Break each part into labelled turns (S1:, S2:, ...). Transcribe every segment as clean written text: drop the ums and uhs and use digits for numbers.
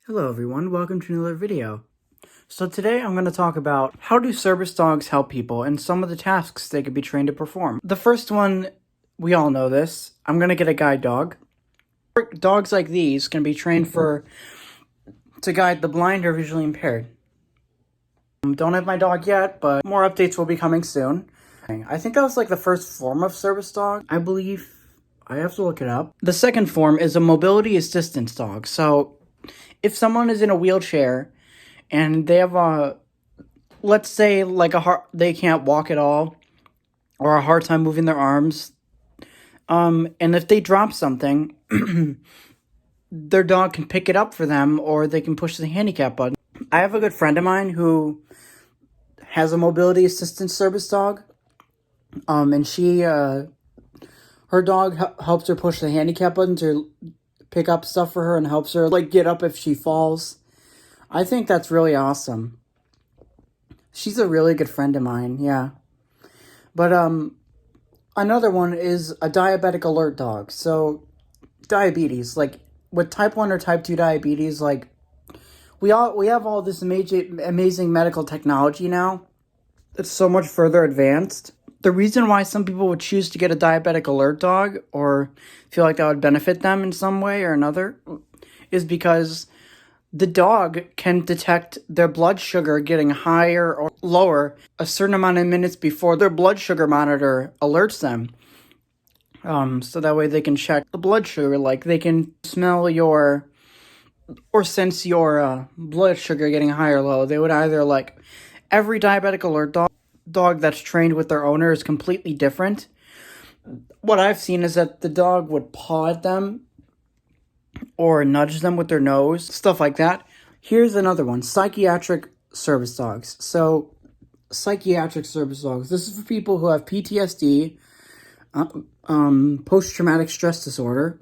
S1: Hello everyone, welcome to another video. So today I'm going to talk about how do service dogs help people and some of the tasks they could be trained to perform. The first one, we all know this, I'm going to get a guide dog. Dogs like these can be trained to guide the blind or visually impaired. Don't have my dog yet, but more updates will be coming soon. I think that was like the first form of service dog. I believe, I have to look it up. The second form is a mobility assistance dog. So if someone is in a wheelchair and they have let's say like they can't walk at all or a hard time moving their arms, and if they drop something, their dog can pick it up for them or they can push the handicap button. I have a good friend of mine who has a mobility assistance service dog, and she, her dog helps her push the handicap button to pick up stuff for her and helps her like get up if she falls. I think that's really awesome. She's a really good friend of mine, yeah. But another one is a Diabetic Alert Dog. So diabetes, like with type 1 or type 2 diabetes, like we have all this amazing medical technology now. It's so much further advanced. The reason why some people would choose to get a Diabetic Alert Dog or feel like that would benefit them in some way or another is because the dog can detect their blood sugar getting higher or lower a certain amount of minutes before their blood sugar monitor alerts them. So that way they can check the blood sugar, like they can smell or sense your blood sugar getting high or low. They would either like every Diabetic Alert dog that's trained with their owner is completely different. What I've seen is that the dog would paw at them or nudge them with their nose, stuff like that. Here's another one, psychiatric service dogs. So psychiatric service dogs, this is for people who have PTSD, post-traumatic stress disorder,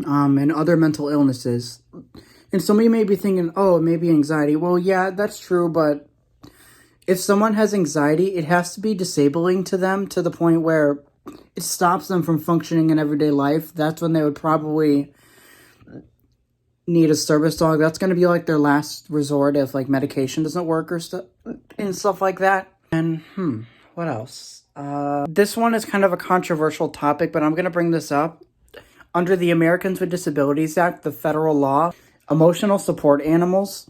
S1: and other mental illnesses. And some of you may be thinking, oh, maybe anxiety. Well, yeah, that's true, but if someone has anxiety, it has to be disabling to them to the point where it stops them from functioning in everyday life. That's when they would probably need a service dog. That's going to be like their last resort if like medication doesn't work or stuff like that. And what else? This one is kind of a controversial topic, but I'm going to bring this up. Under the Americans with Disabilities Act, the federal law, emotional support animals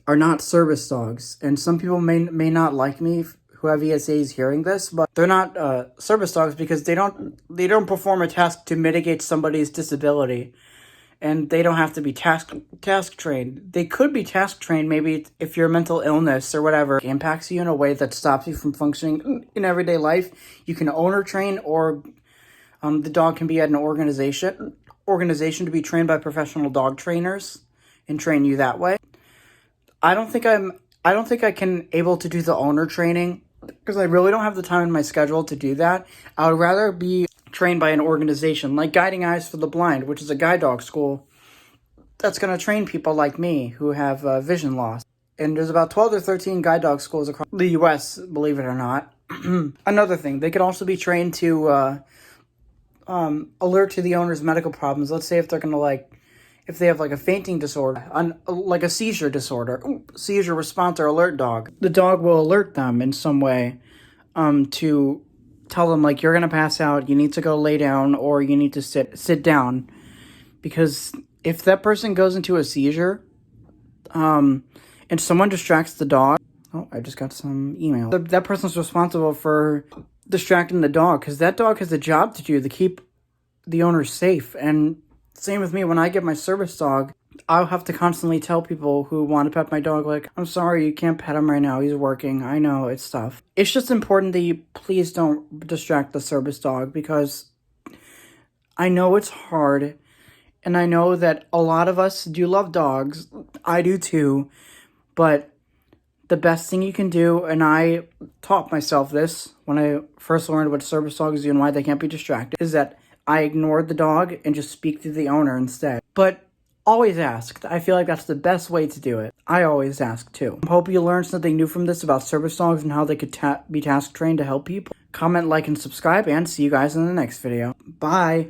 S1: are not service dogs. And some people may not like me who have ESAs hearing this, but they're not service dogs because they don't perform a task to mitigate somebody's disability. And they don't have to be task trained. They could be task trained maybe if your mental illness or whatever impacts you in a way that stops you from functioning in everyday life. You can owner train, or the dog can be at an organization to be trained by professional dog trainers and train you that way. I don't think I can able to do the owner training because I really don't have the time in my schedule to do that. I would rather be trained by an organization like Guiding Eyes for the Blind, which is a guide dog school that's going to train people like me who have vision loss. And there's about 12 or 13 guide dog schools across the U.S., believe it or not. Another thing, they could also be trained to alert to the owner's medical problems. Let's say if they're going to if they have like a fainting disorder, like a seizure disorder, seizure response or alert dog, the dog will alert them in some way to tell them like you're going to pass out, you need to go lay down, or you need to sit down. Because if that person goes into a seizure and someone distracts the dog, oh, I just got some email. That person's responsible for distracting the dog because that dog has a job to do to keep the owner safe. And same with me, when I get my service dog, I'll have to constantly tell people who want to pet my dog, like, I'm sorry, you can't pet him right now, he's working. I know, it's tough. It's just important that you please don't distract the service dog, because I know it's hard, and I know that a lot of us do love dogs. I do too, but the best thing you can do, and I taught myself this when I first learned what service dogs do and why they can't be distracted, is that I ignored the dog and just speak to the owner instead. But always ask. I feel like that's the best way to do it. I always ask too. I hope you learned something new from this about service dogs and how they could be task trained to help people. Comment, like, and subscribe, and see you guys in the next video. Bye!